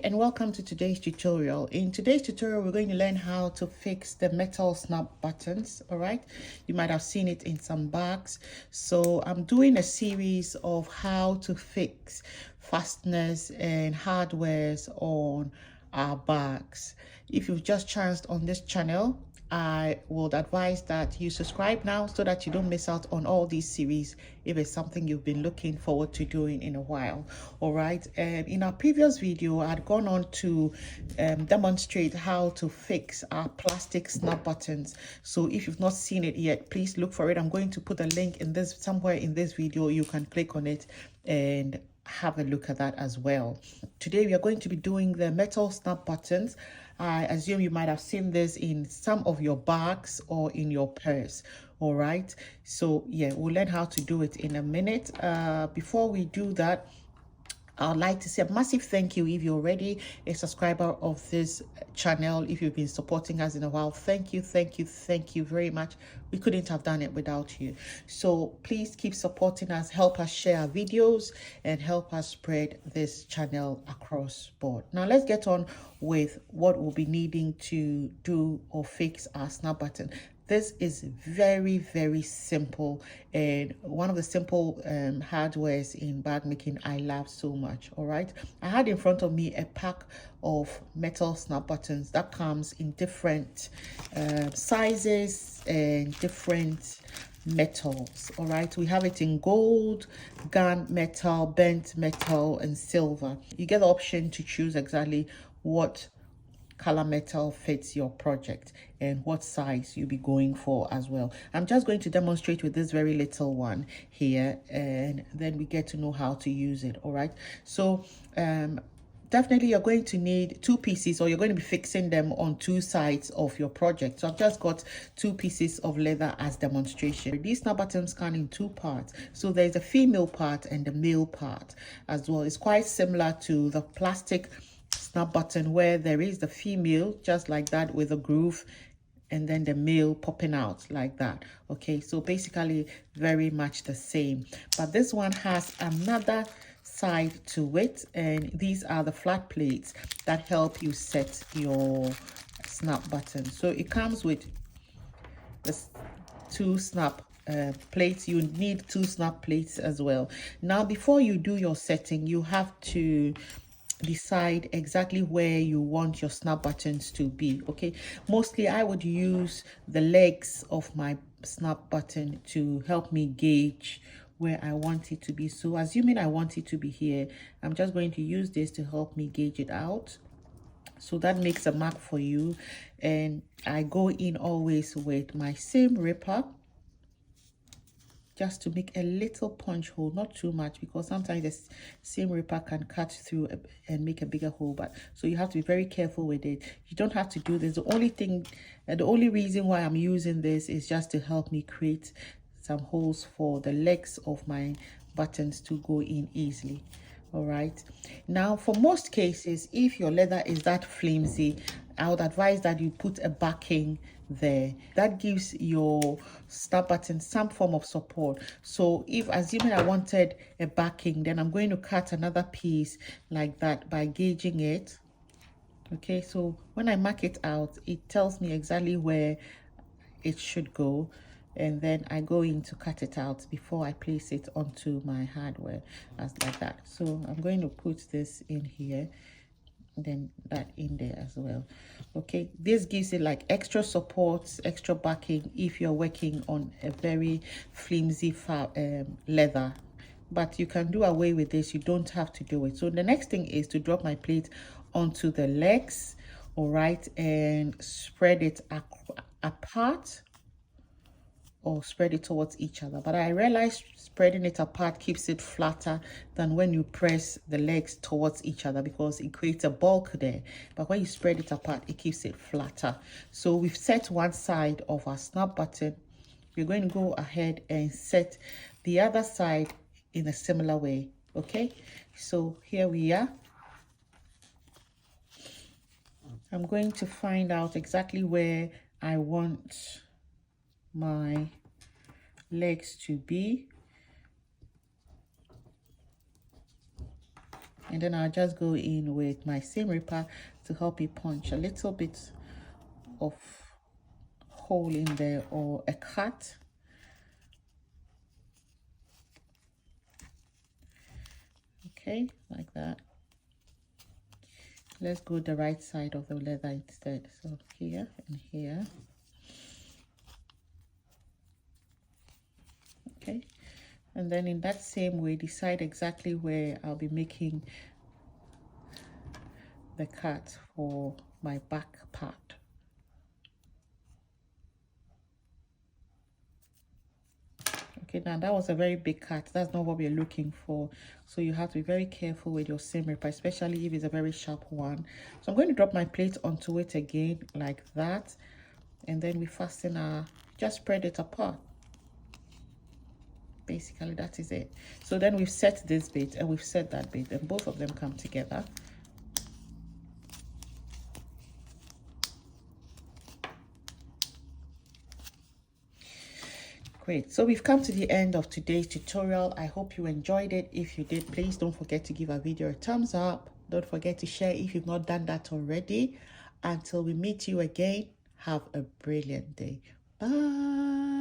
and welcome to today's tutorial. In today's tutorial, we're going to learn how to fix the metal snap buttons. All right, you might have seen it in some bags. So I'm doing a series of how to fix fasteners and hardwares on our bags. If you've just chanced on this channel, I would advise that you subscribe now so that you don't miss out on all these series if it's something you've been looking forward to doing in a while. All right, in our previous video, I'd gone on to demonstrate how to fix our plastic snap buttons. So if you've not seen it yet, please look for it. I'm going to put a link in this somewhere in this video. You can click on it and have a look at that as well. Today we are going to be doing the metal snap buttons. I assume you might have seen this in some of your bags or in your purse. All right, so yeah, we'll learn how to do it in a minute. Before we do that, I'd like to say a massive thank you if you're already a subscriber of this channel. If you've been supporting us in a while, thank you very much. We couldn't have done it without you. So please keep supporting us, help us share our videos, and help us spread this channel across board. Now let's get on with what we'll be needing to do or fix our snap button. This is very simple, and one of the simple hardwares in bag making I love so much. All right, I had in front of me a pack of metal snap buttons that comes in different sizes and different metals. All right, we have it in gold, gun metal, bent metal, and silver. You get the option to choose exactly what color metal fits your project and what size you'll be going for as well. I'm just going to demonstrate with this very little one here, and then we get to know how to use it. All right, so definitely you're going to need two pieces, or you're going to be fixing them on two sides of your project. So I've just got two pieces of leather as demonstration. These snap buttons come in two parts, so there's a female part and the male part as well. It's quite similar to the plastic snap button where there is the female just like that with a groove and then the male popping out like that. Okay, so basically very much the same, but this one has another side to it, and these are the flat plates that help you set your snap button. So it comes with this two snap plates. You need two snap plates as well. Now before you do your setting, you have to decide exactly where you want your snap buttons to be. Okay, mostly I would use the legs of my snap button to help me gauge where I want it to be. So assuming I want it to be here, I'm just going to use this to help me gauge it out. So that makes a mark for you, and I go in always with my seam ripper just to make a little punch hole, not too much, because sometimes the seam ripper can cut through and make a bigger hole. But so you have to be very careful with it. You don't have to do this. The only reason why I'm using this is just to help me create some holes for the legs of my buttons to go in easily. All right, now for most cases, if your leather is that flimsy, I would advise that you put a backing there. That gives your snap button some form of support. So if, assuming I wanted a backing, then I'm going to cut another piece like that by gauging it. Okay, so when I mark it out, it tells me exactly where it should go, and then I go in to cut it out before I place it onto my hardware, as like that. So I'm going to put this in here, then that in there as well. Okay, this gives it like extra support, extra backing if you're working on a very flimsy leather. But you can do away with this, you don't have to do it. So the next thing is to drop my plate onto the legs. All right, and spread it apart, or spread it towards each other. But I realized spreading it apart keeps it flatter than when you press the legs towards each other, because it creates a bulk there. But when you spread it apart, it keeps it flatter. So we've set one side of our snap button. We're going to go ahead and set the other side in a similar way. Okay, so here we are. I'm going to find out exactly where I want my legs to be. And then I'll just go in with my seam ripper to help it punch a little bit of hole in there or a cut. Okay, like that. Let's go the right side of the leather instead. So here and here. Okay, and then in that same way, decide exactly where I'll be making the cut for my back part. Okay, now that was a very big cut. That's not what we're looking for. So you have to be very careful with your seam ripper, especially if it's a very sharp one. So I'm going to drop my plate onto it again like that. And then we fasten our, just spread it apart. Basically, that is it. So then we've set this bit and we've set that bit, and both of them come together. Great. So we've come to the end of today's tutorial. I hope you enjoyed it. If you did, please don't forget to give our video a thumbs up. Don't forget to share if you've not done that already. Until we meet you again, have a brilliant day. Bye.